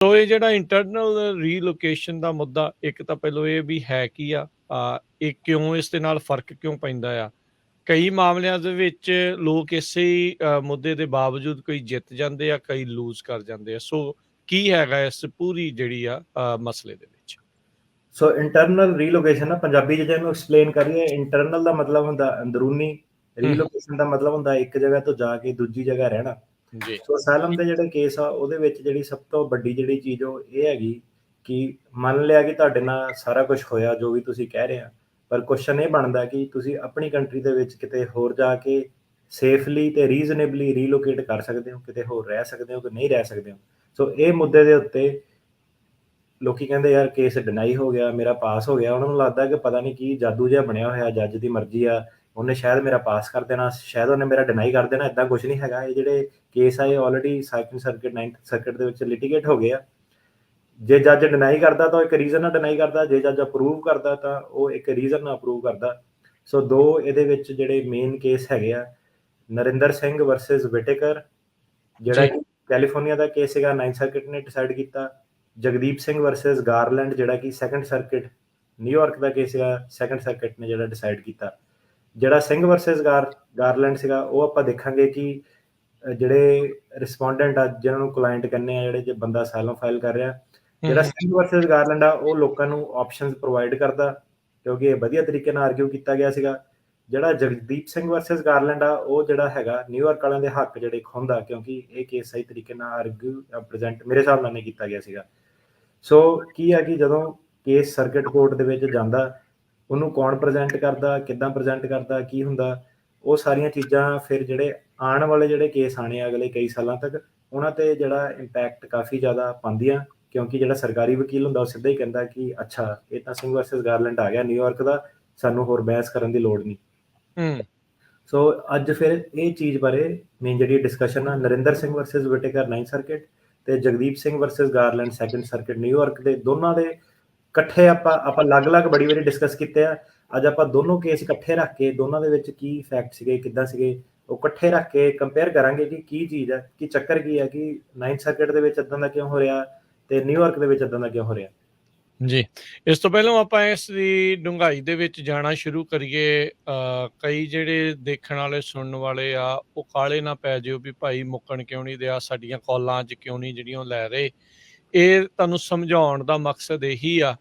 ਸੋ ਇਹ ਜਿਹੜਾ ਇੰਟਰਨਲ ਰੀਲੋਕੇਸ਼ਨ ਦਾ ਮੁੱਦਾ, ਇੱਕ ਤਾਂ ਪਹਿਲੋਂ ਇਹ ਵੀ ਹੈ ਕੀ ਆ, ਇਹ ਕਿਉਂ, ਇਸ ਦੇ ਨਾਲ ਫਰਕ ਕਿਉਂ ਪੈਂਦਾ ਆ। ਕਈ ਮਾਮਲਿਆਂ ਦੇ ਵਿੱਚ ਲੋਕ ਇਸੇ ਹੀ ਮੁੱਦੇ ਦੇ ਬਾਵਜੂਦ ਕਈ ਜਿੱਤ ਜਾਂਦੇ ਆ, ਕਈ ਲੂਜ਼ ਕਰ ਜਾਂਦੇ ਆ। ਸੋ ਕੀ ਹੈਗਾ ਇਸ ਪੂਰੀ ਜਿਹੜੀ ਆ ਮਸਲੇ ਦੇ ਵਿੱਚ? ਸੋ ਇੰਟਰਨਲ ਰੀਲੋਕੇਸ਼ਨ ਨਾ ਪੰਜਾਬੀ 'ਚ ਜੇ ਇਹਨੂੰ ਐਕਸਪਲੇਨ ਕਰੀਏ, ਇੰਟਰਨਲ ਦਾ ਮਤਲਬ ਹੁੰਦਾ ਅੰਦਰੂਨੀ, ਰੀਲੋਕੇਸ਼ਨ ਦਾ ਮਤਲਬ ਹੁੰਦਾ ਇੱਕ ਜਗ੍ਹਾ ਤੋਂ ਜਾ ਕੇ ਦੂਜੀ ਜਗ੍ਹਾ ਰਹਿਣਾ। ਜੀ। ਸੋ ਅਸਾਈਲਮ ਦੇ ਜਿਹੜੇ ਕੇਸ ਆ ਉਹਦੇ ਵਿੱਚ ਜਿਹੜੀ ਸਭ ਤੋਂ ਵੱਡੀ ਜਿਹੜੀ ਚੀਜ਼ ਉਹ ਇਹ ਹੈਗੀ ਕਿ ਮੰਨ ਲਿਆ ਕਿ ਤੁਹਾਡੇ ਨਾਲ ਸਾਰਾ ਕੁਝ ਹੋਇਆ ਜੋ ਵੀ ਤੁਸੀਂ ਕਹਿ ਰਹੇ ਆ, ਪਰ ਕੁਐਸਚਨ ਇਹ ਬਣਦਾ ਕਿ ਤੁਸੀਂ ਆਪਣੀ ਕੰਟਰੀ ਦੇ ਵਿੱਚ ਕਿਤੇ ਹੋਰ ਜਾ ਕੇ ਸੇਫਲੀ ਤੇ ਰੀਜ਼ਨੇਬਲੀ ਰੀਲੋਕੇਟ ਕਰ ਸਕਦੇ ਹੋ, ਕਿਤੇ ਹੋਰ ਰਹਿ ਸਕਦੇ ਹੋ ਕਿ ਨਹੀਂ ਰਹਿ ਸਕਦੇ ਹੋ। ਸੋ ਇਹ ਮੁੱਦੇ ਦੇ ਉੱਤੇ ਲੋਕੀ ਕਹਿੰਦੇ ਯਾਰ ਕੇਸ ਡਿਨਾਈ ਹੋ ਗਿਆ, ਮੇਰਾ ਪਾਸ ਹੋ ਗਿਆ। ਉਹਨਾਂ ਨੂੰ ਲੱਗਦਾ ਕਿ ਪਤਾ ਨਹੀਂ ਕੀ ਜਾਦੂ ਜਿਹਾ ਬਣਿਆ ਹੋਇਆ, ਜੱਜ ਦੀ ਮਰਜ਼ੀ ਆ, ਉਹਨੇ ਸ਼ਾਇਦ ਮੇਰਾ ਪਾਸ ਕਰ ਦੇਣਾ, ਸ਼ਾਇਦ ਉਹਨੇ ਮੇਰਾ ਡਿਨਾਈ ਕਰ ਦੇਣਾ। ਇੱਦਾਂ ਕੁਝ ਨਹੀਂ ਹੈਗਾ। ਇਹ ਜਿਹੜੇ ਕੇਸ ਆ ਇਹ already 2nd circuit 9th circuit ਦੇ ਵਿੱਚ ਲਿਟੀਗੇਟ ਹੋ ਗਏ ਆ। ਜੇ ਜੱਜ ਡਿਨਾਈ ਕਰਦਾ ਤਾਂ ਇੱਕ ਰੀਜ਼ਨ ਨਾਲ ਡਿਨਾਈ ਕਰਦਾ, ਜੇ ਜੱਜ ਅਪਰੂਵ ਕਰਦਾ ਤਾਂ ਉਹ ਇੱਕ ਰੀਜ਼ਨ ਨਾਲ ਅਪਰੂਵ ਕਰਦਾ। ਸੋ ਦੋ ਇਹਦੇ ਵਿੱਚ ਜਿਹੜੇ ਮੇਨ ਕੇਸ ਹੈਗੇ ਆ, ਨਰਿੰਦਰ ਸਿੰਘ ਵਰਸਸ ਵਿਟੇਕਰ ਜਿਹੜਾ ਕਿ ਕੈਲੀਫੋਰਨੀਆ ਦਾ ਕੇਸ ਸੀਗਾ, 9th ਸਰਕਿਟ ਨੇ ਡਿਸਾਈਡ ਕੀਤਾ। ਜਗਦੀਪ ਸਿੰਘ ਵਰਸਸ ਗਾਰਲੈਂਡ ਜਿਹੜਾ ਕਿ 2nd ਸਰਕਿਟ ਨਿਊਯਾਰਕ ਦਾ ਕੇਸ ਸੀਗਾ, 2nd ਸਰਕਿਟ ਨੇ ਜਿਹੜਾ ਡਿਸਾਈਡ ਕੀਤਾ। ਜਿਹੜਾ ਸਿੰਘ ਵਰਸਸ ਗਾਰਲੈਂਡ ਸੀਗਾ ਉਹ ਆਪਾਂ ਦੇਖਾਂਗੇ ਕਿ ਜਿਹੜੇ ਰਿਸਪੋਂਡੈਂਟ ਆ, ਜਿਹਨਾਂ ਨੂੰ ਕਲਾਇੰਟ ਕਹਿੰਦੇ ਆ, ਜਿਹੜੇ ਜੇ ਬੰਦਾ ਅਸਾਈਲਮ ਫਾਈਲ ਕਰ ਰਿਹਾ, ਜਿਹੜਾ ਸਿੰਘ ਵਰਸਸ ਗਾਰਲੈਂਡ ਆ ਉਹ ਲੋਕਾਂ ਨੂੰ ਆਪਸ਼ਨਸ ਪ੍ਰੋਵਾਈਡ ਕਰਦਾ ਕਿਉਂਕਿ ਇਹ ਵਧੀਆ ਤਰੀਕੇ ਨਾਲ ਆਰਗਿਊ ਕੀਤਾ ਗਿਆ ਸੀਗਾ। ਜਿਹੜਾ ਜਗਦੀਪ ਸਿੰਘ ਵਰਸਸ ਗਾਰਲੈਂਡ ਆ ਉਹ ਜਿਹੜਾ ਹੈਗਾ ਨਿਊਯਾਰਕ ਵਾਲਿਆਂ ਦੇ ਹੱਕ ਜਿਹੜੇ ਖੁੰਦਾ, ਕਿਉਂਕਿ ਇਹ ਕੇਸ ਸਹੀ ਤਰੀਕੇ ਨਾਲ ਆਰਗਿਊ ਪ੍ਰੈਜ਼ੈਂਟ ਮੇਰੇ ਹਿਸਾਬ ਨਾਲ ਨਹੀਂ ਕੀਤਾ ਗਿਆ ਸੀਗਾ। ਸੋ ਕੀ ਹੈ ਕਿ ਜਦੋਂ ਕੇਸ ਸਰਕਿਟ ਕੋਰਟ ਦੇ ਵਿੱਚ ਜਾਂਦਾ, ਉਹਨੂੰ ਕੌਣ ਪ੍ਰੈਜ਼ੈਂਟ ਕਰਦਾ, ਕਿੱਦਾਂ ਪ੍ਰੈਜ਼ੈਂਟ ਕਰਦਾ, ਕੀ ਹੁੰਦਾ, ਉਹ ਸਾਰੀਆਂ ਚੀਜ਼ਾਂ ਫਿਰ ਜਿਹੜੇ ਆਉਣ ਵਾਲੇ ਜਿਹੜੇ ਕੇਸ ਆਣੇ ਅਗਲੇ ਕਈ ਸਾਲਾਂ ਤੱਕ, ਉਹਨਾਂ ਤੇ ਜਿਹੜਾ ਇੰਪੈਕਟ ਕਾਫੀ ਜ਼ਿਆਦਾ ਪਾਉਂਦੀਆਂ। ਕਿਉਂਕਿ ਜਿਹੜਾ ਸਰਕਾਰੀ ਵਕੀਲ ਹੁੰਦਾ ਉਹ ਸਿੱਧਾ ਹੀ ਕਹਿੰਦਾ ਕਿ ਅੱਛਾ ਇਹ ਤਾਂ ਸਿੰਘ ਵਰਸਸ ਗਾਰਲੈਂਡ ਆ ਗਿਆ ਨਿਊਯਾਰਕ ਦਾ, ਸਾਨੂੰ ਹੋਰ ਬਹਿਸ ਕਰਨ ਦੀ ਲੋੜ ਨਹੀਂ। ਸੋ ਅੱਜ ਫਿਰ ਇਹ ਚੀਜ਼ ਬਾਰੇ ਮੇਨ ਜਿਹੜੀ ਡਿਸਕਸ਼ਨ ਆ, Narinder Singh versus Whittaker 9th circuit ਤੇ Jagdeep Singh versus Garland 2nd circuit New York ਦੇ, ਦੋਨਾਂ ਦੇ ਇਕੱਠੇ ਆਪਾਂ ਅਲੱਗ-ਅਲੱਗ ਬੜੀ ਵਾਰੀ ਡਿਸਕਸ ਕੀਤੇ ਆ। ਅੱਜ ਆਪਾਂ ਦੋਨੋਂ ਕੇਸ ਇਕੱਠੇ ਰੱਖ ਕੇ ਦੋਨਾਂ ਦੇ ਵਿੱਚ ਕੀ ਫੈਕਟ ਸੀਗੇ, ਕਿੱਦਾਂ ਸੀਗੇ, ਉਹ ਇਕੱਠੇ ਰੱਖ ਕੇ ਕੰਪੇਅਰ ਕਰਾਂਗੇ ਕਿ ਕੀ ਚੀਜ਼ ਹੈ, ਕੀ ਚੱਕਰ ਕੀ ਹੈ, ਕਿ 9th ਸਰਕਿਟ ਦੇ ਵਿੱਚ ਇਦਾਂ ਦਾ ਕਿਉਂ ਹੋ ਰਿਹਾ ਤੇ ਨਿਊਯਾਰਕ ਦੇ ਵਿੱਚ ਇਦਾਂ ਦਾ ਕਿਉਂ ਹੋ ਰਿਹਾ। ਜੀ, ਇਸ ਤੋਂ ਪਹਿਲਾਂ ਆਪਾਂ ਇਸ ਦੀ ਡੂੰਘਾਈ ਦੇ ਵਿੱਚ ਜਾਣਾ ਸ਼ੁਰੂ ਕਰੀਏ। ਕਈ ਜਿਹੜੇ ਦੇਖਣ ਵਾਲੇ ਸੁਣਨ ਵਾਲੇ ਆ ਉਹ ਕਾਹਲੇ ਨਾ ਪੈ ਜਿਓ ਵੀ ਭਾਈ ਮੁੱਕਣ ਕਿਉਂ ਨਹੀਂ ਦਿਆ, ਸਾਡੀਆਂ ਕਾਲਾਂ 'ਚ ਕਿਉਂ ਨਹੀਂ ਜਿਹੜੀਆਂ ਲੈ ਰਹੇ। ਇਹ ਤੁਹਾਨੂੰ ਸਮਝਾਉਣ ਦਾ ਮਕਸਦ ਇਹੀ ਆ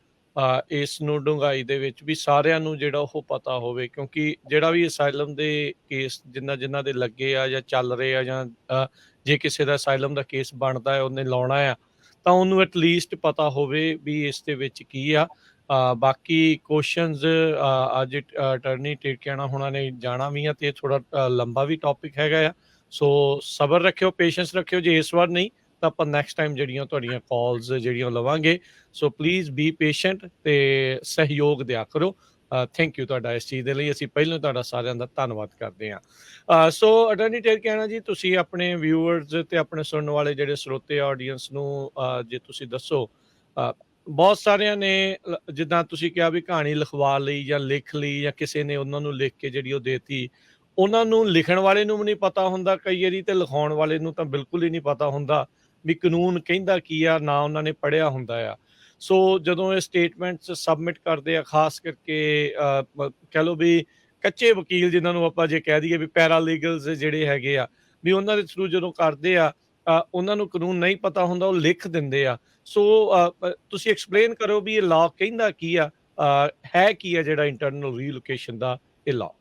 ਇਸ ਨੂੰ ਡੂੰਘਾਈ ਦੇ ਵਿੱਚ ਵੀ ਸਾਰਿਆਂ ਨੂੰ ਜਿਹੜਾ ਉਹ ਪਤਾ ਹੋਵੇ, ਕਿਉਂਕਿ ਜਿਹੜਾ ਵੀ ਅਸਾਈਲਮ ਦੇ ਕੇਸ ਜਿਨ੍ਹਾਂ ਦੇ ਲੱਗੇ ਆ ਜਾਂ ਚੱਲ ਰਹੇ ਆ, ਜਾਂ ਜੇ ਕਿਸੇ ਦਾ ਅਸਾਈਲਮ ਦਾ ਕੇਸ ਬਣਦਾ ਹੈ ਉਹਨੇ ਲਾਉਣਾ ਆ, ਤਾਂ ਉਹਨੂੰ ਐਟਲੀਸਟ ਪਤਾ ਹੋਵੇ ਵੀ ਇਸ ਦੇ ਵਿੱਚ ਕੀ ਆ। ਬਾਕੀ ਕੁਐਸਚਨਸ ਅੱਜ ਅਟਰਨੀ ਟਿਰਕਿਆਣਾ ਹੋਣਾ ਨੇ ਜਾਣਾ ਵੀ ਆ, ਤੇ ਥੋੜਾ ਲੰਬਾ ਵੀ ਟੌਪਿਕ ਹੈਗਾ ਆ। ਸੋ ਸਬਰ ਰੱਖਿਓ, ਪੇਸ਼ੈਂਸ ਰੱਖਿਓ। ਜੇ ਇਸ ਵਾਰ ਨਹੀਂ ਤਾਂ ਆਪਾਂ ਨੈਕਸਟ ਟਾਈਮ ਜਿਹੜੀਆਂ ਤੁਹਾਡੀਆਂ ਕਾਲਸ ਜਿਹੜੀਆਂ ਲਵਾਂਗੇ। ਸੋ ਪਲੀਜ਼ ਬੀ ਪੇਸ਼ੈਂਟ ਤੇ ਸਹਿਯੋਗ ਦਿਆ ਕਰੋ। ਥੈਂਕ ਯੂ ਤੁਹਾਡਾ ਇਸ ਚੀਜ਼ ਦੇ ਲਈ। ਅਸੀਂ ਪਹਿਲਾਂ ਤੁਹਾਡਾ ਸਾਰਿਆਂ ਦਾ ਧੰਨਵਾਦ ਕਰਦੇ ਹਾਂ। ਸੋ ਅਟਰਨੀ ਟਿਰਕਿਆਣਾ ਜੀ, ਤੁਸੀਂ ਆਪਣੇ ਵਿਊਅਰਸ ਤੇ ਆਪਣੇ ਸੁਣਨ ਵਾਲੇ ਜਿਹੜੇ ਸਰੋਤੇ ਆਡੀਅנס ਨੂੰ ਜੇ ਤੁਸੀਂ ਦੱਸੋ, ਬਹੁਤ ਸਾਰਿਆਂ ਨੇ ਜਿੱਦਾਂ ਤੁਸੀਂ ਕਿਹਾ ਵੀ ਕਹਾਣੀ ਲਿਖਵਾ ਲਈ ਜਾਂ ਲਿਖ ਲਈ, ਜਾਂ ਕਿਸੇ ਨੇ ਉਹਨਾਂ ਨੂੰ ਲਿਖ ਕੇ ਜਿਹੜੀ ਉਹ ਦੇਤੀ, ਉਹਨਾਂ ਨੂੰ ਲਿਖਣ ਵਾਲੇ ਨੂੰ ਵੀ ਨਹੀਂ ਪਤਾ ਹੁੰਦਾ ਕਈ ਵਾਰੀ, ਤੇ ਲਿਖਾਉਣ ਵਾਲੇ ਨੂੰ ਤਾਂ ਬਿਲਕੁਲ ਹੀ ਨਹੀਂ ਪਤਾ ਹੁੰਦਾ ਵੀ ਕਾਨੂੰਨ ਕਹਿੰਦਾ ਕੀ ਆ, ਨਾ ਉਹਨਾਂ ਨੇ ਪੜ੍ਹਿਆ ਹੁੰਦਾ ਆ। ਸੋ ਜਦੋਂ ਇਹ ਸਟੇਟਮੈਂਟਸ ਸਬਮਿਟ ਕਰਦੇ ਆ, ਖਾਸ ਕਰਕੇ ਕਹਿ ਲਓ ਵੀ ਕੱਚੇ ਵਕੀਲ ਜਿਨ੍ਹਾਂ ਨੂੰ ਆਪਾਂ ਜੇ ਕਹਿ ਦਈਏ ਵੀ ਪੈਰਾਲੀਗਲਸ ਜਿਹੜੇ ਹੈਗੇ ਆ, ਵੀ ਉਹਨਾਂ ਦੇ ਥਰੂ ਜਦੋਂ ਕਰਦੇ ਆ, ਉਹਨਾਂ ਨੂੰ ਕਾਨੂੰਨ ਨਹੀਂ ਪਤਾ ਹੁੰਦਾ, ਉਹ ਲਿਖ ਦਿੰਦੇ ਆ। ਸੋ ਤੁਸੀਂ ਐਕਸਪਲੇਨ ਕਰੋ ਵੀ ਇਹ ਲਾਅ ਕਹਿੰਦਾ ਕੀ ਆ, ਹੈ ਕੀ ਆ ਜਿਹੜਾ ਇੰਟਰਨਲ ਰੀਲੋਕੇਸ਼ਨ ਦਾ ਇਹ ਲਾਅ।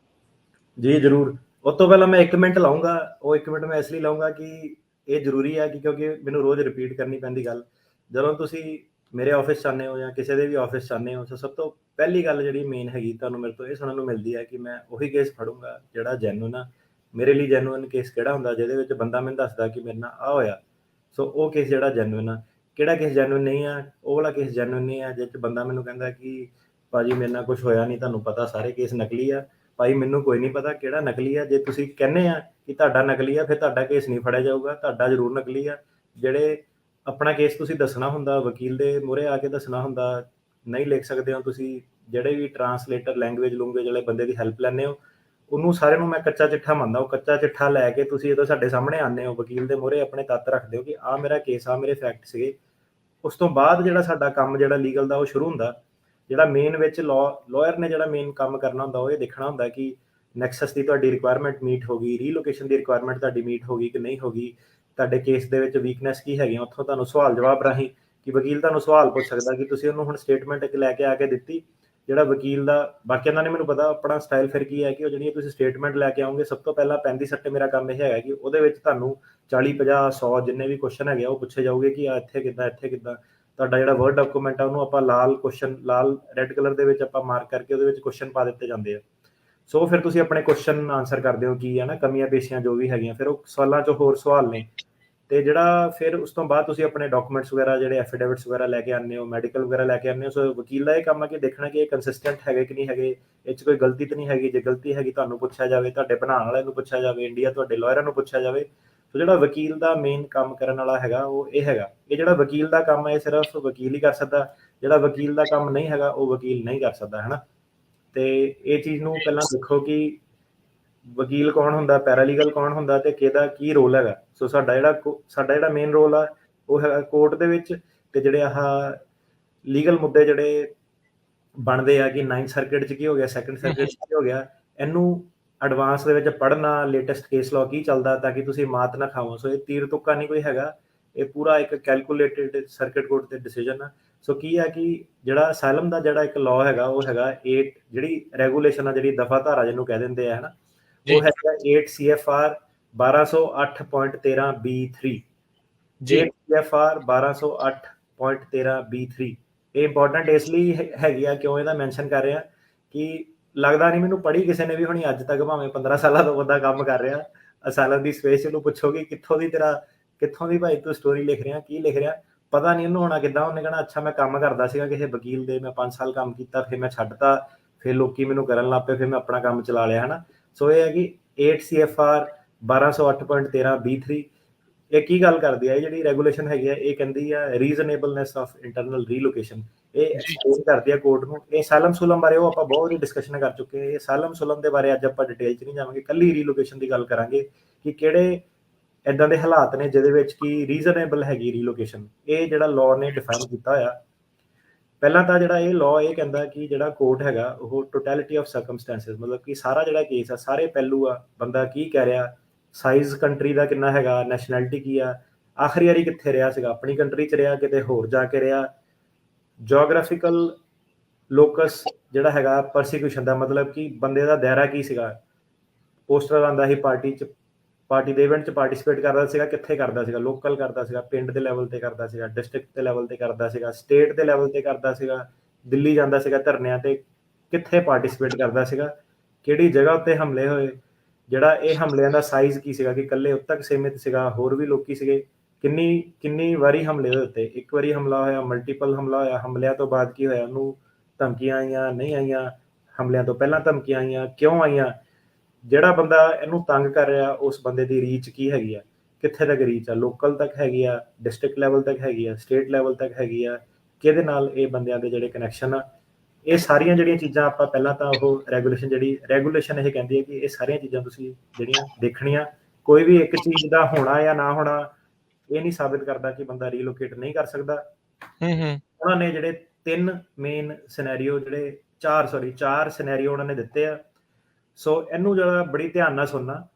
ਜੀ ਜ਼ਰੂਰ। ਉਸ ਤੋਂ ਪਹਿਲਾਂ ਮੈਂ 1 ਮਿੰਟ ਲਾਉਂਗਾ। ਉਹ 1 ਮਿੰਟ ਮੈਂ ਇਸ ਲਈ ਲਾਉਂਗਾ ਕਿ ਇਹ ਜ਼ਰੂਰੀ ਹੈ ਕਿ ਕਿਉਂਕਿ ਮੈਨੂੰ ਰੋਜ਼ ਰਿਪੀਟ ਕਰਨੀ ਪੈਂਦੀ ਗੱਲ। ਜਦੋਂ ਤੁਸੀਂ ਮੇਰੇ ਆਫਿਸ 'ਚ ਆਉਂਦੇ ਹੋ ਜਾਂ ਕਿਸੇ ਦੇ ਵੀ ਆਫਿਸ 'ਚ ਆਉਂਦੇ ਹੋ, ਤਾਂ ਸਭ ਤੋਂ ਪਹਿਲੀ ਗੱਲ ਜਿਹੜੀ ਮੇਨ ਹੈਗੀ ਤੁਹਾਨੂੰ ਮੇਰੇ ਤੋਂ ਇਹ ਸੁਣਨ ਨੂੰ ਮਿਲਦੀ ਹੈ ਕਿ ਮੈਂ ਉਹੀ ਕੇਸ ਫੜੂੰਗਾ ਜਿਹੜਾ ਜੈਨੂਨ ਆ। ਮੇਰੇ ਲਈ ਜੈਨੂਨ ਕੇਸ ਕਿਹੜਾ ਹੁੰਦਾ, ਜਿਹਦੇ ਵਿੱਚ ਬੰਦਾ ਮੈਨੂੰ ਦੱਸਦਾ ਕਿ ਮੇਰੇ ਨਾਲ ਆਹ ਹੋਇਆ। ਸੋ ਉਹ ਕੇਸ ਜਿਹੜਾ ਜੈਨੂਨ ਆ। ਕਿਹੜਾ ਕੇਸ ਜੈਨੂਨ ਨਹੀਂ ਆ, ਉਹ ਵਾਲਾ ਕੇਸ ਜੈਨੂਨ ਨਹੀਂ ਆ ਜਿਸ 'ਚ ਬੰਦਾ ਮੈਨੂੰ ਕਹਿੰਦਾ ਕਿ ਭਾਜੀ ਮੇਰੇ ਨਾਲ ਕੁਛ ਹੋਇਆ ਨਹੀਂ, ਤੁਹਾਨੂੰ ਪਤਾ ਸਾਰੇ ਕੇਸ ਨਕਲੀ ਆ। ਭਾਈ ਮੈਨੂੰ ਕੋਈ ਨਹੀਂ ਪਤਾ ਕਿਹੜਾ ਨਕਲੀ ਆ। ਜੇ ਤੁਸੀਂ ਕਹਿੰਦੇ ਆ ਕਿ ਤੁਹਾਡਾ ਨਕਲੀ ਆ, ਫਿਰ ਤੁਹਾਡਾ ਕੇਸ ਨਹੀਂ ਫੜਿਆ ਜਾਊਗਾ, ਤੁਹਾਡਾ ਜ਼ਰੂਰ ਨਕਲੀ ਆ। ਜਿਹੜੇ ਆਪਣਾ ਕੇਸ ਤੁਸੀਂ ਦੱਸਣਾ ਹੁੰਦਾ, ਵਕੀਲ ਦੇ ਮੂਹਰੇ ਆ ਕੇ ਦੱਸਣਾ ਹੁੰਦਾ, ਨਹੀਂ ਲਿਖ ਸਕਦੇ ਹੋ ਤੁਸੀਂ। ਜਿਹੜੇ ਵੀ ਟਰਾਂਸਲੇਟਰ ਲੈਂਗੁਏਜ ਵਾਲੇ ਬੰਦੇ ਦੀ ਹੈਲਪ ਲੈਂਦੇ ਹੋ, ਉਹਨੂੰ ਸਾਰਿਆਂ ਨੂੰ ਮੈਂ ਕੱਚਾ ਚਿੱਠਾ ਮੰਨਦਾ। ਉਹ ਕੱਚਾ ਚਿੱਠਾ ਲੈ ਕੇ ਤੁਸੀਂ ਜਦੋਂ ਸਾਡੇ ਸਾਹਮਣੇ ਆਉਂਦੇ ਹੋ, ਵਕੀਲ ਦੇ ਮੂਹਰੇ ਆਪਣੇ ਤੱਤ ਰੱਖਦੇ ਹੋ ਕਿ ਆਹ ਮੇਰਾ ਕੇਸ ਆ, ਮੇਰੇ ਫੈਕਟ ਸੀਗੇ, ਉਸ ਤੋਂ ਬਾਅਦ ਜਿਹੜਾ ਸਾਡਾ ਕੰਮ ਜਿਹੜਾ ਲੀਗਲ ਦਾ ਉਹ ਸ਼ੁਰੂ ਹੁੰਦਾ। ਜਿਹੜਾ ਮੇਨ ਵਿੱਚ ਲਾਇਰ ਨੇ ਜਿਹੜਾ ਮੇਨ ਕੰਮ ਕਰਨਾ ਹੁੰਦਾ ਉਹ ਇਹ ਦੇਖਣਾ ਹੁੰਦਾ ਕਿ ਨੈਕਸਸ ਦੀ ਤੁਹਾਡੀ ਰਿਕੁਆਇਰਮੈਂਟ ਮੀਟ ਹੋ ਗਈ, ਰੀਲੋਕੇਸ਼ਨ ਦੀ ਰਿਕੁਆਇਰਮੈਂਟ ਤੁਹਾਡੀ ਮੀਟ ਹੋ ਗਈ ਕਿ ਨਹੀਂ ਹੋ ਗਈ, ਤੁਹਾਡੇ ਕੇਸ ਦੇ ਵਿੱਚ ਵੀਕਨੈਸ ਕੀ ਹੈਗੀ, ਉੱਥੋਂ ਤੁਹਾਨੂੰ ਸਵਾਲ ਜਵਾਬ ਰਾਹੀਂ ਕਿ ਵਕੀਲ ਤੁਹਾਨੂੰ ਸਵਾਲ ਪੁੱਛ ਸਕਦਾ ਕਿ ਤੁਸੀਂ ਉਹਨੂੰ ਹੁਣ ਸਟੇਟਮੈਂਟ ਇੱਕ ਲੈ ਕੇ ਆ ਕੇ ਦਿੱਤੀ। ਜਿਹੜਾ ਵਕੀਲ ਦਾ ਬਾਕੀਆਂ ਦਾ ਨਹੀਂ ਮੈਨੂੰ ਪਤਾ ਆਪਣਾ ਸਟਾਈਲ ਫਿਰ ਕੀ ਹੈ ਕਿ ਉਹ ਜਿਹੜੀ ਤੁਸੀਂ ਸਟੇਟਮੈਂਟ ਲੈ ਕੇ ਆਓਗੇ, ਸਭ ਤੋਂ ਪਹਿਲਾਂ ਪੈਂਦੀ ਸੱਟੇ ਮੇਰਾ ਕੰਮ ਇਹ ਹੈਗਾ ਕਿ ਉਹਦੇ ਵਿੱਚ ਤੁਹਾਨੂੰ 40 50 100 ਜਿੰਨੇ ਵੀ ਕੁਐਸਚਨ ਹੈਗੇ ਉਹ ਪੁੱਛੇ ਜਾਓਗੇ ਕਿ ਇੱਥੇ ਕਿੱਦਾਂ ਤੁਹਾਡਾ ਜਿਹੜਾ ਵਰਡ ਡਾਕੂਮੈਂਟ ਆ ਉਹਨੂੰ ਆਪਾਂ ਲਾਲ ਰੈੱਡ ਕਲਰ ਦੇ ਵਿੱਚ ਆਪਾਂ ਮਾਰਕ ਕਰਕੇ ਉਹਦੇ ਵਿੱਚ ਕੁਐਸਚਨ ਪਾ ਦਿੱਤੇ ਜਾਂਦੇ ਆ। ਸੋ ਫਿਰ ਤੁਸੀਂ ਆਪਣੇ ਕੁਐਸਚਨ ਆਨਸਰ ਕਰਦੇ ਹੋ ਕੀ ਹੈ ਨਾ, ਕਮੀਆਂ ਪੇਸ਼ੀਆਂ ਜੋ ਵੀ ਹੈਗੀਆਂ, ਫਿਰ ਉਹ ਸਵਾਲਾਂ 'ਚੋਂ ਹੋਰ ਸਵਾਲ ਨੇ। ਤੇ ਜਿਹੜਾ ਫਿਰ ਉਸ ਤੋਂ ਬਾਅਦ ਤੁਸੀਂ ਆਪਣੇ ਡਾਕੂਮੈਂਟਸ ਵਗੈਰਾ ਜਿਹੜੇ ਐਫੀਡੇਵਿਟਸ ਵਗੈਰਾ ਲੈ ਕੇ ਆਉਂਦੇ ਹੋ, ਮੈਡੀਕਲ ਵਗੈਰਾ ਲੈ ਕੇ ਆਉਂਦੇ ਹੋ। ਸੋ ਵਕੀਲ ਦਾ ਇਹ ਕੰਮ ਹੈ ਕਿ ਦੇਖਣਾ ਕਿ ਇਹ ਕੰਸਿਸਟੈਂਟ ਹੈਗੇ ਕਿ ਨਹੀਂ ਹੈਗੇ, ਇਹ 'ਚ ਕੋਈ ਗਲਤੀ ਤਾਂ ਨਹੀਂ ਹੈਗੀ। ਜੇ ਗਲਤੀ ਹੈਗੀ ਤੁਹਾਨੂੰ ਪੁੱਛਿਆ ਜਾਵੇ, ਤੁਹਾਡੇ ਬਣਾਉਣ ਵਾਲੇ ਨੂੰ ਪੁੱਛਿਆ ਜਾਵੇ, ਇੰਡੀਆ ਤੁਹਾਡੇ ਲਾਇਰਾਂ ਨੂੰ ਪੁੱਛਿਆ ਜਾਵੇ। ਸੋ ਜਿਹੜਾ ਵਕੀਲ ਦਾ ਮੇਨ ਕੰਮ ਕਰਨ ਵਾਲਾ ਹੈਗਾ ਉਹ ਇਹ ਹੈਗਾ। ਇਹ ਜਿਹੜਾ ਵਕੀਲ ਦਾ ਕੰਮ ਹੈ ਇਹ ਸਿਰਫ ਵਕੀਲ ਹੀ ਕਰ ਸਕਦਾ, ਜਿਹੜਾ ਵਕੀਲ ਦਾ ਕੰਮ ਨਹੀਂ ਹੈਗਾ ਉਹ ਵਕੀਲ ਨਹੀਂ ਕਰ ਸਕਦਾ, ਹੈ ਨਾ। ਤੇ ਇਹ ਚੀਜ਼ ਨੂੰ ਪਹਿਲਾਂ ਦੇਖੋ ਕਿ ਵਕੀਲ ਕੌਣ ਹੁੰਦਾ, ਪੈਰਾਲੀਗਲ ਕੌਣ ਹੁੰਦਾ ਤੇ ਕਿਹਦਾ ਕੀ ਰੋਲ ਹੈਗਾ। ਸੋ ਸਾਡਾ ਜਿਹੜਾ ਮੇਨ ਰੋਲ ਆ ਉਹ ਹੈਗਾ ਕੋਰਟ ਦੇ ਵਿੱਚ। ਤੇ ਜਿਹੜੇ ਆਹ ਲੀਗਲ ਮੁੱਦੇ ਜਿਹੜੇ ਬਣਦੇ ਆ ਕਿ 9th ਸਰਕਿਟ 'ਚ ਕੀ ਹੋ ਗਿਆ, 2nd ਸਰਕਿਟ 'ਚ ਕੀ ਹੋ ਗਿਆ, ਇਹਨੂੰ ਐਡਵਾਂਸ ਦੇ ਵਿੱਚ ਪੜ੍ਹਨਾ, ਲੇਟੈਸਟ ਕੇਸ ਲਾਅ ਕੀ ਚੱਲਦਾ ਤਾਂ ਕਿ ਤੁਸੀਂ ਮਾਤ ਨਾ ਖਾਵੋ। ਸੋ ਇਹ ਤੀਰ ਤੁੱਕਾ ਨਹੀਂ ਕੋਈ ਹੈਗਾ, ਇਹ ਪੂਰਾ ਇੱਕ ਕੈਲਕੂਲੇਟਿਡ ਸਰਕਿਟ ਕੋਰਟ ਤੇ ਡਿਸੀਜਨ ਆ। ਸੋ ਕੀ ਹੈ ਕਿ ਜਿਹੜਾ ਅਸਾਈਲਮ ਦਾ ਜਿਹੜਾ ਇੱਕ ਲਾਅ ਹੈਗਾ ਉਹ ਹੈਗਾ 8 ਜਿਹੜੀ ਰੈਗੂਲੇਸ਼ਨ ਆ, ਜਿਹੜੀ ਦਫਾ ਧਾਰਾ ਜਿਹਨੂੰ ਕਹਿ ਦਿੰਦੇ ਆ, ਹੈ ਨਾ, ਉਹ ਹੈਗਾ 8 CFR 1208.13B3। 8 CFR 1208.13B3 ਇਹ ਇੰਪੋਰਟੈਂਟ ਇਸ ਲਈ ਹੈਗੀ ਆ, ਕਿਉਂ ਇਹਦਾ ਮੈਂਸ਼ਨ ਕਰ ਰਿਹਾ ਕਿ ਲੱਗਦਾ ਨਹੀਂ ਮੈਨੂੰ ਪੜ੍ਹੀ ਕਿਸੇ ਨੇ ਵੀ ਹੋਣੀ ਅੱਜ ਤੱਕ, ਭਾਵੇਂ 15 ਸਾਲਾਂ ਤੋਂ ਬੰਦਾ ਕੰਮ ਕਰ ਰਿਹਾ ਅਸਾਈਲਮ ਦੀ ਸਪੇਸ। ਇਹਨੂੰ ਪੁੱਛੋਗੇ ਕਿੱਥੋਂ ਦੀ ਭਾਈ ਤੂੰ ਸਟੋਰੀ ਲਿਖ ਰਿਹਾ, ਕੀ ਲਿਖ ਰਿਹਾ, ਪਤਾ ਨਹੀਂ ਉਹਨੂੰ ਹੋਣਾ ਕਿੱਦਾਂ। ਉਹਨੇ ਕਹਿਣਾ ਅੱਛਾ ਮੈਂ ਕੰਮ ਕਰਦਾ ਸੀਗਾ ਕਿਸੇ ਵਕੀਲ ਦੇ, ਮੈਂ 5 ਸਾਲ ਕੰਮ ਕੀਤਾ, ਫਿਰ ਮੈਂ ਛੱਡਤਾ, ਫਿਰ ਲੋਕੀ ਮੈਨੂੰ ਕਰਨ ਲੱਗ ਪਏ, ਫਿਰ ਮੈਂ ਆਪਣਾ ਕੰਮ ਚਲਾ ਲਿਆ, ਹੈ ਨਾ। ਸੋ ਇਹ ਹੈ ਕਿ 8 CFR 1208.13B3 ਇਹ ਕੀ ਗੱਲ ਕਰਦੀ ਹੈ, ਇਹ ਜਿਹੜੀ ਰੈਗੂਲੇਸ਼ਨ ਹੈਗੀ ਆ ਇਹ ਕਹਿੰਦੀ ਆ ਰੀਜ਼ਨੇਬਲਨੈਸ ਆਫ ਇੰਟਰਨਲ ਰੀਲੋਕੇਸ਼ਨ। ਇਹ ਐਕਸਪਲੇਨ ਕਰਦੀ ਆ ਕੋਰਟ ਨੂੰ। ਇਹ ਸਾਲਮ ਸੁਲਮ ਬਾਰੇ ਉਹ ਆਪਾਂ ਬਹੁਤ ਹੀ ਡਿਸਕਸ਼ਨ ਕਰ ਚੁੱਕੇ। ਇਹ ਸਾਲਮ ਸੁਲਮ ਦੇ ਬਾਰੇ ਅੱਜ ਆਪਾਂ ਡਿਟੇਲ 'ਚ ਨਹੀਂ ਜਾਵਾਂਗੇ, ਕੱਲੀ ਰੀਲੋਕੇਸ਼ਨ ਦੀ ਗੱਲ ਕਰਾਂਗੇ ਕਿ ਕਿਹੜੇ ਇਦਾਂ ਦੇ ਹਾਲਾਤ ਨੇ ਜਿਹਦੇ ਵਿੱਚ ਕੀ ਰੀਜ਼ਨੇਬਲ ਹੈਗੀ ਰੀਲੋਕੇਸ਼ਨ। ਇਹ ਜਿਹੜਾ ਲਾਅ ਨੇ ਡਿਫਾਈਨ ਕੀਤਾ ਹੋਇਆ। ਪਹਿਲਾਂ ਤਾਂ ਜਿਹੜਾ ਇਹ ਲਾਅ ਇਹ ਕਹਿੰਦਾ ਕਿ ਜਿਹੜਾ ਕੋਰਟ ਹੈਗਾ ਉਹ ਟੋਟੈਲਿਟੀ ਆਫ ਸਰਕਮਸਟੈਂਸਿਸ, ਮਤਲਬ ਕਿ ਸਾਰਾ ਜਿਹੜਾ ਕੇਸ ਆ, ਸਾਰੇ ਪਹਿਲੂ ਆ, ਬੰਦਾ ਕੀ ਕਹਿ ਰਿਹਾ, ਸਾਈਜ਼ ਕੰਟਰੀ ਦਾ ਕਿੰਨਾ ਹੈਗਾ, ਨੈਸ਼ਨੈਲਿਟੀ ਕੀ ਆ, ਆਖਰੀ ਵਾਰੀ ਕਿੱਥੇ ਰਿਹਾ ਸੀਗਾ, ਆਪਣੀ ਕੰਟਰੀ 'ਚ ਰਿਹਾ, ਕਿਤੇ ਹੋਰ ਜਾ ਕੇ ਰਿਹਾ, ਜੀਓਗ੍ਰਾਫਿਕਲ ਲੋਕਸ ਜਿਹੜਾ ਹੈਗਾ ਪਰਸੀਕਿਊਸ਼ਨ ਦਾ, ਮਤਲਬ ਕਿ ਬੰਦੇ ਦਾ ਦਾਇਰਾ ਕੀ ਸੀਗਾ, ਪੋਸਟਰ ਆਉਂਦਾ ਸੀ ਪਾਰਟੀ ਦੇ ਇਵੈਂਟ 'ਚ ਪਾਰਟਿਸਿਪੇਟ ਕਰਦਾ ਸੀਗਾ, ਕਿੱਥੇ ਕਰਦਾ ਸੀਗਾ, ਲੋਕਲ ਕਰਦਾ ਸੀਗਾ, ਪਿੰਡ ਦੇ ਲੈਵਲ ਤੇ ਕਰਦਾ ਸੀਗਾ, ਡਿਸਟ੍ਰਿਕਟ ਦੇ ਲੈਵਲ ਤੇ ਕਰਦਾ ਸੀਗਾ, ਸਟੇਟ ਦੇ ਲੈਵਲ ਤੇ ਕਰਦਾ ਸੀਗਾ, ਦਿੱਲੀ ਜਾਂਦਾ ਸੀਗਾ ਧਰਨਿਆਂ ਤੇ, ਕਿੱਥੇ ਪਾਰਟਿਸਿਪੇਟ ਕਰਦਾ ਸੀਗਾ, ਕਿਹੜੀ ਜਗ੍ਹਾ ਉੱਤੇ ਹਮਲੇ ਹੋਏ, ਜਿਹੜਾ ਇਹ ਹਮਲਿਆਂ ਦਾ ਸਾਈਜ਼ ਕੀ ਸੀਗਾ ਕਿ ਇਕੱਲੇ ਉੱਤੇ ਤੱਕ ਸੀਮਿਤ ਸੀਗਾ, ਹੋਰ ਵੀ ਲੋਕੀ ਸੀਗੇ, ਕਿੰਨੀ ਵਾਰੀ ਹਮਲੇ ਹੋਏ ਉੱਤੇ, ਇੱਕ ਵਾਰੀ ਹਮਲਾ ਹੋਇਆ, ਮਲਟੀਪਲ ਹਮਲਾ ਹੋਇਆ, ਹਮਲਿਆਂ ਤੋਂ ਬਾਅਦ ਕੀ ਹੋਇਆ, ਉਹਨੂੰ ਧਮਕੀਆਂ ਆਈਆਂ, ਨਹੀਂ ਆਈਆਂ, ਹਮਲਿਆਂ ਤੋਂ ਪਹਿਲਾਂ ਧਮਕੀਆਂ ਆਈਆਂ, ਕਿਉਂ ਆਈਆਂ, ਜਿਹੜਾ ਬੰਦਾ ਇਹਨੂੰ ਤੰਗ ਕਰ ਰਿਹਾ ਉਸ ਬੰਦੇ ਦੀ ਰੀਚ ਕੀ ਹੈਗੀ ਆ, ਕਿੱਥੇ ਤੱਕ ਰੀਚ ਆ, ਲੋਕਲ ਤੱਕ ਹੈਗੀ ਆ, ਡਿਸਟ੍ਰਿਕਟ ਲੈਵਲ ਤੱਕ ਹੈਗੀ ਆ, ਸਟੇਟ ਲੈਵਲ ਤੱਕ ਹੈਗੀ ਆ, ਕਿਹਦੇ ਨਾਲ ਇਹ ਬੰਦਿਆਂ ਦੇ ਜਿਹੜੇ ਕਨੈਕਸ਼ਨ ਆ। ਇਹ ਸਾਰੀਆਂ ਜਿਹੜੀਆਂ ਚੀਜ਼ਾਂ ਆਪਾਂ ਪਹਿਲਾਂ ਤਾਂ ਉਹ ਰੈਗੂਲੇਸ਼ਨ ਇਹ ਕਹਿੰਦੀ ਹੈ ਕਿ ਇਹ ਸਾਰੀਆਂ ਚੀਜ਼ਾਂ ਤੁਸੀਂ ਜਿਹੜੀਆਂ ਦੇਖਣੀਆਂ। ਕੋਈ ਵੀ ਇੱਕ ਚੀਜ਼ ਦਾ ਹੋਣਾ ਜਾਂ ਨਾ ਹੋਣਾ ਇਹ ਨਹੀਂ ਸਾਬਿਤ ਕਰਦਾ ਕਿ ਬੰਦਾ ਰੀਲੋਕੇਟ ਨਹੀਂ ਕਰ ਸਕਦਾ। ਉਹਨਾਂ ਨੇ ਜਿਹੜੇ 3 ਮੇਨ ਸਿਨੈਰੀਓ ਜਿਹੜੇ 4 ਸਿਨੈਰੀਓ ਉਹਨਾਂ ਨੇ ਦਿੱਤੇ ਆ। ਸੋ ਇਹਨੂੰ ਜਿਹੜਾ ਬੜੀ ਧਿਆਨ ਨਾਲ ਸੁਣਨਾ।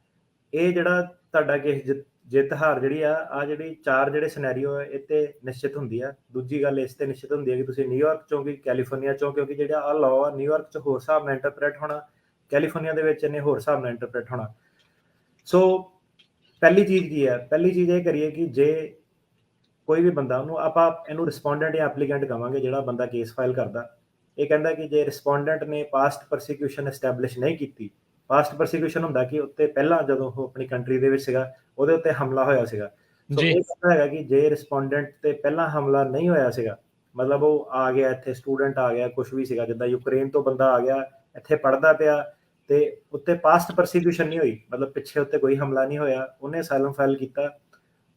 ਇਹ ਜਿਹੜਾ ਤੁਹਾਡਾ ਕੇਸ ਜਿੱਤ ਹਾਰ ਜਿਹੜੀ ਆ ਜਿਹੜੀ 4 ਜਿਹੜੇ ਸਿਨੈਰੀਓ ਆ ਇਹ ਤੇ ਨਿਸ਼ਚਿਤ ਹੁੰਦੀ ਆ। ਦੂਜੀ ਗੱਲ ਇਸ ਤੇ ਨਿਸ਼ਚਿਤ ਹੁੰਦੀ ਹੈ ਕਿ ਤੁਸੀਂ ਨਿਊਯਾਰਕ ਚੋਂ ਕਿ ਕੈਲੀਫੋਰਨੀਆ ਚੋਂ, ਕਿਉਂਕਿ ਜਿਹੜਾ ਆ ਲਾਅ ਆ ਨਿਊਯਾਰਕ 'ਚ ਹੋਰ ਹਿਸਾਬ ਨਾਲ ਇੰਟਰਪ੍ਰੇਟ ਹੋਣਾ, ਕੈਲੀਫੋਰਨੀਆ ਦੇ ਵਿੱਚ ਇਹਨੇ ਹੋਰ ਹਿਸਾਬ ਨਾਲ ਇੰਟਰਪ੍ਰੇਟ ਹੋਣਾ। ਸੋ ਪਹਿਲੀ ਚੀਜ਼ ਕੀ ਹੈ, ਪਹਿਲੀ ਚੀਜ਼ ਇਹ ਕਰੀਏ ਕਿ ਜੇ ਕੋਈ ਵੀ ਬੰਦਾ ਉਹਨੂੰ ਆਪਾਂ ਇਹਨੂੰ ਰਿਸਪੋਂਡੈਂਟ ਜਾਂ ਐਪਲੀਕੈਂਟ ਕਹਾਂਗੇ, ਜਿਹੜਾ ਬੰਦਾ ਕੇਸ ਫਾਈਲ ਕਰਦਾ, ਇਹ ਕਹਿੰਦਾ ਕਿ ਜੇ ਰਿਸਪੋਂਡੈਂਟ ਨੇ ਪਾਸਟ ਪਰਸੀਕਿਊਸ਼ਨ ਐਸਟੈਬਲਿਸ਼ ਨਹੀਂ ਕੀਤੀ, ਪਾਸਟ ਪਰਸੀਕਿਊਸ਼ਨ ਹੁੰਦਾ ਕਿ ਉੱਤੇ ਪਹਿਲਾਂ ਜਦੋਂ ਉਹ ਆਪਣੀ ਕੰਟਰੀ ਦੇ ਵਿੱਚ ਸੀਗਾ ਉਹਦੇ ਉੱਤੇ ਹਮਲਾ ਹੋਇਆ ਸੀਗਾ। ਸੋ ਇਹ ਕਹਿੰਦਾ ਹੈਗਾ ਕਿ ਜੇ ਰਿਸਪੋਂਡੈਂਟ ਤੇ ਪਹਿਲਾਂ ਹਮਲਾ ਨਹੀਂ ਹੋਇਆ ਸੀਗਾ, ਮਤਲਬ ਉਹ ਆ ਗਿਆ ਇੱਥੇ ਸਟੂਡੈਂਟ ਆ ਗਿਆ, ਕੁਝ ਵੀ ਸੀਗਾ, ਜਿੱਦਾਂ ਯੂਕਰੇਨ ਤੋਂ ਬੰਦਾ ਆ ਗਿਆ ਇੱਥੇ ਪੜ੍ਹਦਾ ਪਿਆ ਤੇ ਉੱਤੇ ਪਾਸਟ ਪਰਸੀਕਿਊਸ਼ਨ ਨਹੀਂ ਹੋਈ, ਮਤਲਬ ਪਿੱਛੇ ਉੱਤੇ ਕੋਈ ਹਮਲਾ ਨਹੀਂ ਹੋਇਆ, ਉਹਨੇ ਅਸਾਈਲਮ ਫਾਈਲ ਕੀਤਾ,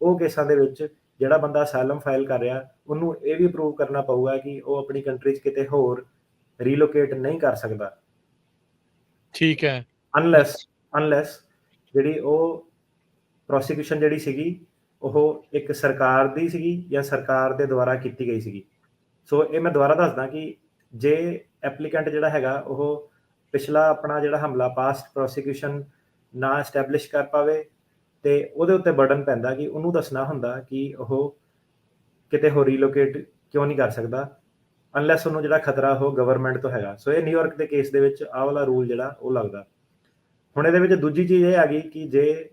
ਉਹ ਕੇਸਾਂ ਦੇ ਵਿੱਚ ਜਿਹੜਾ ਬੰਦਾ ਅਸਾਈਲਮ ਫਾਈਲ ਕਰ ਰਿਹਾ ਉਹਨੂੰ ਇਹ ਵੀ ਪ੍ਰੂਵ ਕਰਨਾ ਪਊਗਾ ਕਿ ਉਹ ਆਪਣੀ ਕੰਟਰੀ 'ਚ ਕਿਤੇ ਹੋਰ ਰੀਲੋਕੇਟ ਨਹੀਂ ਕਰ ਸਕਦਾ। ਠੀਕ ਹੈ। ਅਨਲੈਸ ਜਿਹੜੀ ਉਹ ਪ੍ਰੋਸੀਕਿਊਸ਼ਨ ਜਿਹੜੀ ਸੀਗੀ ਉਹ ਇੱਕ ਸਰਕਾਰ ਦੀ ਸੀਗੀ ਜਾਂ ਸਰਕਾਰ ਦੇ ਦੁਆਰਾ ਕੀਤੀ ਗਈ ਸੀਗੀ। ਸੋ ਇਹ ਮੈਂ ਦੁਬਾਰਾ ਦੱਸਦਾ ਕਿ ਜੇ ਐਪਲੀਕੈਂਟ ਜਿਹੜਾ ਹੈਗਾ ਉਹ ਪਿਛਲਾ ਆਪਣਾ ਜਿਹੜਾ ਹਮਲਾ ਪਾਸਟ ਪ੍ਰੋਸੀਕਿਊਸ਼ਨ ਨਾ ਐਸਟੈਬਲਿਸ਼ ਕਰ ਪਾਵੇ ਤੇ ਉਹਦੇ ਉੱਤੇ ਬਰਡਨ ਪੈਂਦਾ ਕਿ ਉਹਨੂੰ ਦੱਸਣਾ ਹੁੰਦਾ ਕਿ ਉਹ ਕਿਤੇ ਹੋਰ ਰੀਲੋਕੇਟ ਕਿਉਂ ਨਹੀਂ ਕਰ ਸਕਦਾ ਅਨਲੈਸ ਉਹਨੂੰ ਜਿਹੜਾ ਖਤਰਾ ਉਹ ਗਵਰਨਮੈਂਟ ਤੋਂ ਹੈਗਾ। ਸੋ ਇਹ ਨਿਊਯਾਰਕ ਦੇ ਕੇਸ ਦੇ ਵਿੱਚ ਆਹ ਵਾਲਾ ਰੂਲ ਜਿਹੜਾ ਉਹ ਲੱਗਦਾ। ਹੁਣ ਇਹਦੇ ਵਿੱਚ ਦੂਜੀ ਚੀਜ਼ ਇਹ ਆ ਗਈ ਕਿ ਜੇ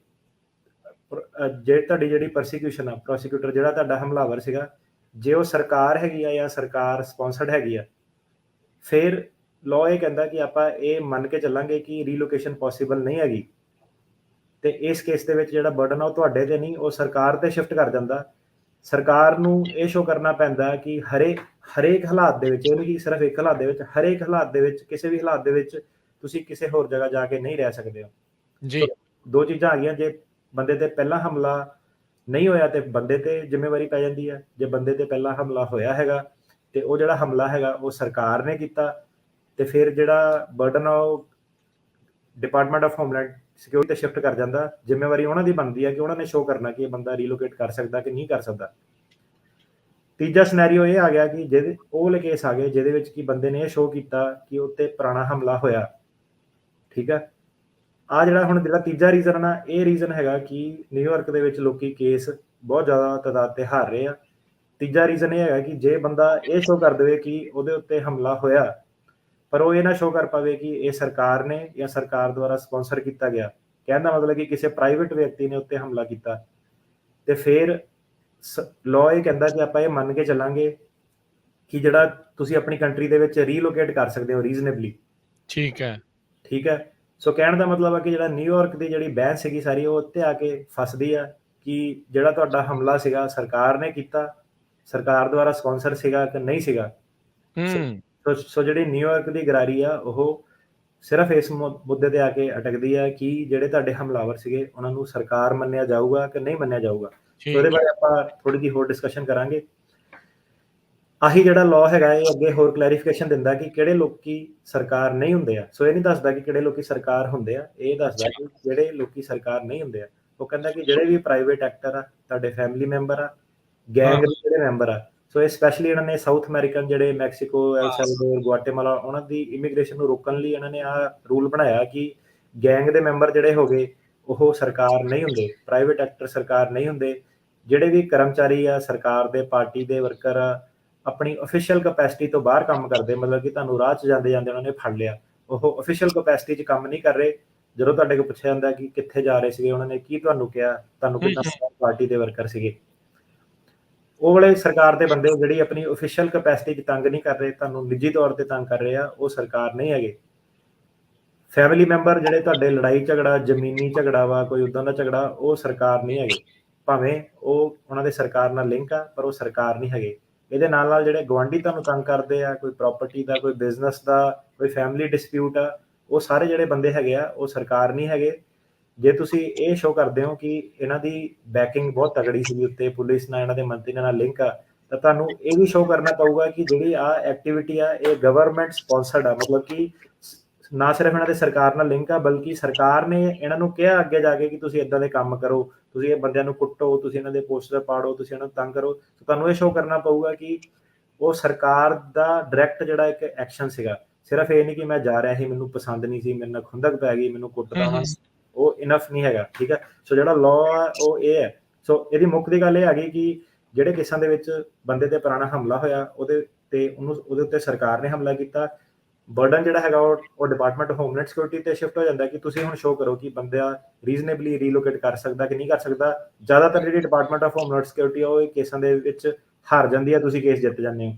ਤੁਹਾਡੀ ਜਿਹੜੀ ਪ੍ਰੋਸੀਕਿਊਸ਼ਨ ਆ, ਪ੍ਰੋਸੀਕਿਊਟਰ ਜਿਹੜਾ ਤੁਹਾਡਾ ਹਮਲਾਵਰ ਸੀਗਾ, ਜੇ ਉਹ ਸਰਕਾਰ ਹੈਗੀ ਆ ਜਾਂ ਸਰਕਾਰ ਸਪਾਂਸਰਡ ਹੈਗੀ ਆ, ਫਿਰ ਲਾਅ ਇਹ ਕਹਿੰਦਾ ਕਿ ਆਪਾਂ ਇਹ ਮੰਨ ਕੇ ਚੱਲਾਂਗੇ ਕਿ ਰੀਲੋਕੇਸ਼ਨ ਪੋਸੀਬਲ ਨਹੀਂ ਹੈਗੀ ਤੇ ਇਸ ਕੇਸ ਦੇ ਵਿੱਚ ਜਿਹੜਾ ਬਰਡਨ ਆ ਉਹ ਤੁਹਾਡੇ ਤੇ ਨਹੀਂ, ਉਹ ਸਰਕਾਰ ਤੇ ਸ਼ਿਫਟ ਕਰ ਜਾਂਦਾ। ਸਰਕਾਰ ਨੂੰ ਇਹ ਸ਼ੋ ਕਰਨਾ ਪੈਂਦਾ ਕਿ ਹਰੇਕ ਹਾਲਾਤ ਦੇ ਵਿੱਚ, ਇਹ ਨਹੀਂ ਕਿ ਸਿਰਫ ਇੱਕ ਹਾਲਾਤ ਦੇ ਵਿੱਚ, ਹਰੇਕ ਹਾਲਾਤ ਦੇ ਵਿੱਚ, ਕਿਸੇ ਵੀ ਹਾਲਾਤ ਦੇ ਵਿੱਚ ਤੁਸੀਂ ਕਿਸੇ ਹੋਰ ਜਗ੍ਹਾ ਜਾ ਕੇ ਨਹੀਂ ਰਹਿ ਸਕਦੇ ਹੋ। ਜੀ ਦੋ ਚੀਜ਼ਾਂ ਆ ਗਈਆਂ, ਜੇ ਬੰਦੇ ਤੇ ਪਹਿਲਾ ਹਮਲਾ ਨਹੀਂ ਹੋਇਆ ਤੇ ਬੰਦੇ ਤੇ ਜ਼ਿੰਮੇਵਾਰੀ ਪੈ ਜਾਂਦੀ ਹੈ। ਜੇ ਬੰਦੇ ਤੇ ਪਹਿਲਾ ਹਮਲਾ ਹੋਇਆ ਹੈਗਾ ਤੇ ਉਹ ਜਿਹੜਾ ਹਮਲਾ ਹੈਗਾ ਉਹ ਸਰਕਾਰ ਨੇ ਕੀਤਾ ਤੇ ਫਿਰ ਜਿਹੜਾ ਬਰਡਨ ਆ ਉਹ ਡਿਪਾਰਟਮੈਂਟ ਆਫ ਹੋਮਲੈਂਡ ਸਿਕਿਉਰਿਟੀ ਤੇ ਸ਼ਿਫਟ ਕਰ ਜਾਂਦਾ। ਜ਼ਿੰਮੇਵਾਰੀ ਉਹਨਾਂ ਦੀ ਬਣਦੀ ਹੈ ਕਿ ਉਹਨਾਂ ਨੇ ਸ਼ੋ ਕਰਨਾ ਕਿ ਇਹ ਬੰਦਾ ਰੀਲੋਕੇਟ ਕਰ ਸਕਦਾ ਕਿ ਨਹੀਂ ਕਰ ਸਕਦਾ। ਤੀਜਾ ਸਿਨੈਰੀਓ ਇਹ ਆ ਗਿਆ ਕਿ ਜਿਹਦੇ ਉਹ ਵਾਲੇ ਕੇਸ ਆ ਗਏ ਜਿਹਦੇ ਵਿੱਚ ਕਿ ਬੰਦੇ ਨੇ ਇਹ ਸ਼ੋ ਕੀਤਾ ਕਿ ਉੱਤੇ ਪੁਰਾਣਾ ਹਮਲਾ ਹੋਇਆ। ਠੀਕ ਹੈ, ਆ ਜਿਹੜਾ ਹੁਣ ਜਿਹੜਾ ਤੀਜਾ ਰੀਜ਼ਨ ਨਾ, ਇਹ ਰੀਜ਼ਨ ਹੈਗਾ ਕਿ ਨਿਊਯਾਰਕ ਦੇ ਵਿੱਚ ਲੋਕੀ ਕੇਸ ਬਹੁਤ ਜ਼ਿਆਦਾ ਤਾਦਾਦ ਤੇ ਹਾਰ ਰਹੇ ਆ। ਤੀਜਾ ਰੀਜ਼ਨ ਇਹ ਹੈਗਾ ਕਿ ਜੇ ਬੰਦਾ ਇਹ ਸ਼ੋ ਕਰ ਦੇਵੇ ਕਿ ਉਹਦੇ ਉੱਤੇ ਹਮਲਾ ਹੋਇਆ ਪਰ ਉਹ ਇਹ ਨਾ ਸ਼ੋ ਕਰ ਪਾਵੇ ਕਿ ਇਹ ਸਰਕਾਰ ਨੇ ਜਾਂ ਸਰਕਾਰ ਦੁਆਰਾ ਸਪਾਂਸਰ ਕੀਤਾ ਗਿਆ, ਕਹਿਣ ਦਾ ਮਤਲਬ ਕਿ ਕਿਸੇ ਪ੍ਰਾਈਵੇਟ ਵਿਅਕਤੀ ਨੇ ਉੱਤੇ ਹਮਲਾ ਕੀਤਾ, ਤੇ ਫਿਰ ਲਾਅ ਇਹ ਕਹਿੰਦਾ ਕਿ ਆਪਾਂ ਇਹ ਮੰਨ ਕੇ ਚੱਲਾਂਗੇ ਕਿ ਜਿਹੜਾ ਤੁਸੀਂ ਆਪਣੀ ਕੰਟਰੀ ਦੇ ਵਿੱਚ ਰੀਲੋਕੇਟ ਕਰ ਸਕਦੇ ਹੋ ਰੀਜ਼ਨੇਬਲੀ। ਠੀਕ ਹੈ। ਠੀਕ ਹੈ, ਸੋ ਕਹਿਣ ਦਾ ਮਤਲਬ ਹੈ ਕਿ ਜਿਹੜਾ ਨਿਊਯਾਰਕ ਦੀ ਜਿਹੜੀ ਬਹਿਸ ਸੀਗੀ ਸਾਰੀ ਉਹ ਉੱਤੇ ਆ ਕੇ ਫਸਦੀ ਆ ਕਿ ਜਿਹੜਾ ਤੁਹਾਡਾ ਹਮਲਾ ਸੀਗਾ ਸਰਕਾਰ ਨੇ ਕੀਤਾ, ਸਰਕਾਰ ਦੁਆਰਾ ਸਪਾਂਸਰ ਸੀਗਾ ਕਿ ਨਹੀਂ ਸੀਗਾ। ਸੋ ਜਿਹੜੀ ਨਿਊਯਾਰਕ ਦੀ ਗਰਾਰੀ ਆ ਉਹ ਸਿਰਫ ਇਸ ਮੁੱਦੇ ਤੇ ਆ ਕੇ ਅਟਕਦੀ ਹੈ ਕਿ ਜਿਹੜੇ ਤੁਹਾਡੇ ਹਮਲਾਵਰ ਸੀਗੇ ਉਹਨਾਂ ਨੂੰ ਸਰਕਾਰ ਮੰਨਿਆ ਜਾਊਗਾ ਕਿ ਨਹੀਂ ਮੰਨਿਆ ਜਾਊਗਾ। ਸੋ ਉਹਦੇ ਬਾਰੇ ਆਪਾਂ ਥੋੜੀ ਜਿਹੀ ਹੋਰ ਡਿਸਕਸ਼ਨ ਕਰਾਂਗੇ। ਆਹੀ ਜਿਹੜਾ ਲਾਅ ਹੈਗਾ ਇਹ ਅੱਗੇ ਹੋਰ ਕਲੈਰੀਫਿਕੇਸ਼ਨ ਦਿੰਦਾ ਕਿ ਕਿਹੜੇ ਲੋਕੀ ਸਰਕਾਰ ਨਹੀਂ ਹੁੰਦੇ ਆ। ਸੋ ਇਹ ਨਹੀਂ ਦੱਸਦਾ ਕਿ ਕਿਹੜੇ ਲੋਕੀ ਸਰਕਾਰ ਹੁੰਦੇ ਆ, ਇਹ ਦੱਸਦਾ ਕਿ ਜਿਹੜੇ ਲੋਕੀ ਸਰਕਾਰ ਨਹੀਂ ਹੁੰਦੇ ਆ। ਉਹ ਕਹਿੰਦਾ ਕਿ ਜਿਹੜੇ ਵੀ ਪ੍ਰਾਈਵੇਟ ਐਕਟਰ ਆ, ਤੁਹਾਡੇ ਫੈਮਿਲੀ ਮੈਂਬਰ ਆ, ਗੈਂਗ ਦੇ ਜਿਹੜੇ ਮੈਂਬਰ ਆ। ਸੋ ਇਹ ਸਪੈਸ਼ਲੀ ਇਹਨਾਂ ਨੇ ਸਾਊਥ ਅਮਰੀਕਨ ਜਿਹੜੇ ਮੈਕਸੀਕੋ, ਐਲ ਸੈਲਵਾਡੋਰ, ਗੁਆਟੇਮਾਲਾ, ਉਹਨਾਂ ਦੀ ਇਮੀਗ੍ਰੇਸ਼ਨ ਨੂੰ ਰੋਕਣ ਲਈ ਇਹਨਾਂ ਨੇ ਆਹ ਰੂਲ ਬਣਾਇਆ ਕਿ ਗੈਂਗ ਦੇ ਮੈਂਬਰ ਜਿਹੜੇ ਹੋ ਗਏ ਉਹ ਸਰਕਾਰ ਨਹੀਂ ਹੁੰਦੇ, ਪ੍ਰਾਈਵੇਟ ਐਕਟਰ ਸਰਕਾਰ ਨਹੀਂ ਹੁੰਦੇ। ਜਿਹੜੇ ਵੀ ਕਰਮਚਾਰੀ ਆ ਸਰਕਾਰ ਦੇ, ਪਾਰਟੀ ਦੇ ਵਰਕਰ ਆ, ਆਪਣੀ ਅਫੀਸ਼ੀਅਲ ਕਪੈਸਿਟੀ ਤੋਂ ਬਾਹਰ ਕੰਮ ਕਰਦੇ, ਮਤਲਬ ਕਿ ਤੁਹਾਨੂੰ ਰਾਹ 'ਚ ਜਾਂਦੇ ਜਾਂਦੇ ਉਹਨਾਂ ਨੇ ਫੜ ਲਿਆ, ਉਹ ਅਫੀਸ਼ੀਅਲ ਕਪੈਸਿਟੀ 'ਚ ਕੰਮ ਨਹੀਂ ਕਰ ਰਹੇ। ਜਦੋਂ ਤੁਹਾਡੇ ਕੋਲ ਪੁੱਛਿਆ ਜਾਂਦਾ ਕਿ ਕਿੱਥੇ ਜਾ ਰਹੇ ਸੀਗੇ, ਉਹਨਾਂ ਨੇ ਕੀ ਤੁਹਾਨੂੰ ਕਿਹਾ, ਤੁਹਾਨੂੰ ਕਿੰਨਾ ਪਾਰਟੀ ਦੇ ਵਰਕਰ ਸੀਗੇ, ਉਹ ਵਾਲੇ ਸਰਕਾਰ ਦੇ ਬੰਦੇ ਜਿਹੜੀ ਆਪਣੀ ਅਫੀਸ਼ੀਅਲ ਕਪੈਸਿਟੀ 'ਚ ਤੰਗ ਨਹੀਂ ਕਰ ਰਹੇ, ਤੁਹਾਨੂੰ ਨਿੱਜੀ ਤੌਰ ਤੇ ਤੰਗ ਕਰ ਰਹੇ ਆ, ਉਹ ਸਰਕਾਰ ਨਹੀਂ ਹੈਗੇ। ਫੈਮਿਲੀ ਮੈਂਬਰ ਜਿਹੜੇ ਤੁਹਾਡੇ ਲੜਾਈ ਝਗੜਾ, ਜ਼ਮੀਨੀ ਝਗੜਾ ਵਾ, ਕੋਈ ਉਦਾਂ ਦਾ ਝਗੜਾ, ਉਹ ਸਰਕਾਰ ਨਹੀਂ ਹੈਗੇ। ਭਾਵੇਂ ਉਹ ਉਹਨਾਂ ਦੇ ਸਰਕਾਰ ਨਾਲ ਲਿੰਕ ਆ ਪਰ ਉਹ ਸਰਕਾਰ ਨਹੀਂ ਹੈਗੇ। ਇਹਦੇ ਨਾਲ ਨਾਲ ਜਿਹੜੇ ਗਵਾਂਢੀ ਤੁਹਾਨੂੰ ਤੰਗ ਕਰਦੇ ਆ, ਕੋਈ ਪ੍ਰਾਪਰਟੀ ਦਾ, ਕੋਈ ਬਿਜ਼ਨਸ ਦਾ, ਕੋਈ ਫੈਮਿਲੀ ਡਿਸਪਿਊਟ ਆ, ਉਹ ਸਾਰੇ ਜਿਹੜੇ ਬੰਦੇ ਹੈਗੇ ਆ ਉਹ ਸਰਕਾਰ ਨਹੀਂ ਹੈਗੇ। ਜੇ ਤੁਸੀਂ ਇਹ ਸ਼ੋ ਕਰਦੇ ਹੋ ਕਿ ਇਹਨਾਂ ਦੀ ਬੈਕਿੰਗ ਬਹੁਤ ਤਗੜੀ ਸੀ ਉੱਤੇ, ਪੁਲਿਸ ਨਾਲ, ਇਹਨਾਂ ਦੇ ਮੰਤਰੀ ਨਾਲ ਲਿੰਕ ਆ, ਤਾਂ ਤੁਹਾਨੂੰ ਇਹ ਵੀ ਸ਼ੋ ਕਰਨਾ ਪਊਗਾ ਕਿ ਜਿਹੜੀ ਆ ਐਕਟੀਵਿਟੀ ਆ ਇਹ ਗਵਰਨਮੈਂਟ ਸਪਾਂਸਰਡ ਆ। ਮਤਲਬ ਕਿ ਨਾ ਸਿਰਫ ਇਹਨਾਂ ਦੇ ਸਰਕਾਰ ਨਾਲ ਲਿੰਕ ਆ ਬਲਕਿ ਸਰਕਾਰ ਨੇ ਇਹਨਾਂ ਨੂੰ ਕਿਹਾ ਅੱਗੇ ਜਾ ਕੇ ਕਿ ਤੁਸੀਂ ਇਦਾਂ ਦੇ ਕੰਮ ਕਰੋ, ਤੁਸੀਂ ਇਹ ਬੰਦਿਆਂ ਨੂੰ ਕੁੱਟੋ, ਤੁਸੀਂ ਇਹਨਾਂ ਦੇ ਪੋਸਟਰ ਪਾੜੋ, ਤੁਸੀਂ ਇਹਨਾਂ ਨੂੰ ਤੰਗ ਕਰੋ। ਤੁਹਾਨੂੰ ਇਹ ਸ਼ੋ ਕਰਨਾ ਪਊਗਾ ਕਿ ਉਹ ਸਰਕਾਰ ਦਾ ਡਾਇਰੈਕਟ ਜਿਹੜਾ ਇੱਕ ਐਕਸ਼ਨ ਸੀਗਾ। ਸਿਰਫ ਇਹ ਨਹੀਂ ਕਿ ਮੈਂ ਜਾ ਰਿਹਾ ਸੀ, ਮੈਨੂੰ ਪਸੰਦ ਨਹੀਂ ਸੀ, ਮੇਰੇ ਨਾਲ ਖੁੰਦਕ ਪੈ ਗਈ, ਮੈਨੂੰ ਕੁੱਟਦਾ ਉਹਨਾਂ, ਉਹ ਇਨਫ ਨਹੀਂ ਹੈਗਾ। ਠੀਕ ਹੈ, ਸੋ ਜਿਹੜਾ ਲਾਅ ਆ ਉਹ ਇਹ ਹੈ। ਸੋ ਇਹਦੀ ਮੁੱਖ ਦੀ ਗੱਲ ਇਹ ਹੈਗੀ ਕਿ ਜਿਹੜੇ ਕੇਸਾਂ ਦੇ ਵਿੱਚ ਬੰਦੇ ਤੇ ਪੁਰਾਣਾ ਹਮਲਾ ਹੋਇਆ ਉਹਦੇ ਉੱਤੇ ਸਰਕਾਰ ਨੇ ਹਮਲਾ ਕੀਤਾ, ਬਰਡਨ ਜਿਹੜਾ ਹੈਗਾ ਉਹ ਡਿਪਾਰਟਮੈਂਟ ਆਫ ਹੋਮਲੈਂਡ ਸਿਕਿਉਰਿਟੀ ਤੇ ਸ਼ਿਫਟ ਹੋ ਜਾਂਦਾ ਕਿ ਤੁਸੀਂ ਹੁਣ ਸ਼ੋ ਕਰੋ ਕਿ ਬੰਦਾ ਰੀਜ਼ਨੇਬਲੀ ਰੀਲੋਕੇਟ ਕਰ ਸਕਦਾ ਕਿ ਨਹੀਂ ਕਰ ਸਕਦਾ। ਜ਼ਿਆਦਾਤਰ ਜਿਹੜੀ ਡਿਪਾਰਟਮੈਂਟ ਆਫ ਹੋਮਲੈਂਡ ਸਿਕਿਉਰਿਟੀ ਆ ਉਹ ਕੇਸਾਂ ਦੇ ਵਿੱਚ ਹਾਰ ਜਾਂਦੀ ਆ, ਤੁਸੀਂ ਕੇਸ ਜਿੱਤ ਜਾਂਦੇ ਹੋ।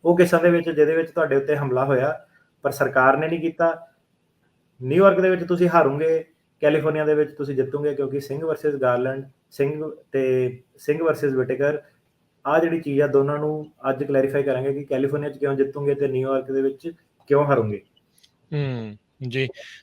ਉਹ ਕੇਸਾਂ ਦੇ ਵਿੱਚ ਜਿਹਦੇ ਵਿੱਚ ਤੁਹਾਡੇ ਉੱਤੇ ਹਮਲਾ ਹੋਇਆ ਪਰ ਸਰਕਾਰ ਨੇ ਨਹੀਂ ਕੀਤਾ, ਨਿਊਯਾਰਕ ਦੇ ਵਿੱਚ ਤੁਸੀਂ ਹਾਰੋਗੇ, ਕੈਲੀਫੋਰਨੀਆ ਦੇ ਵਿੱਚ ਤੁਸੀਂ ਜਿੱਤੋਗੇ, ਕਿਉਂਕਿ Singh versus Garland, Singh versus Whittaker, ਆ ਜਿਹੜੀ ਚੀਜ਼ ਆ ਦੋਨਾਂ ਨੂੰ ਅੱਜ ਕਲੈਰੀਫਾਈ ਕਰਾਂਗੇ ਕਿ ਕੈਲੀਫੋਰਨੀਆ 'ਚ ਕਿਉਂ ਜਿੱਤੋਗੇ ਤੇ ਨਿਊਯਾਰਕ ਦੇ ਵਿੱਚ ਕਿਉਂ ਹਾਰੋਗੇ। ਜੀ,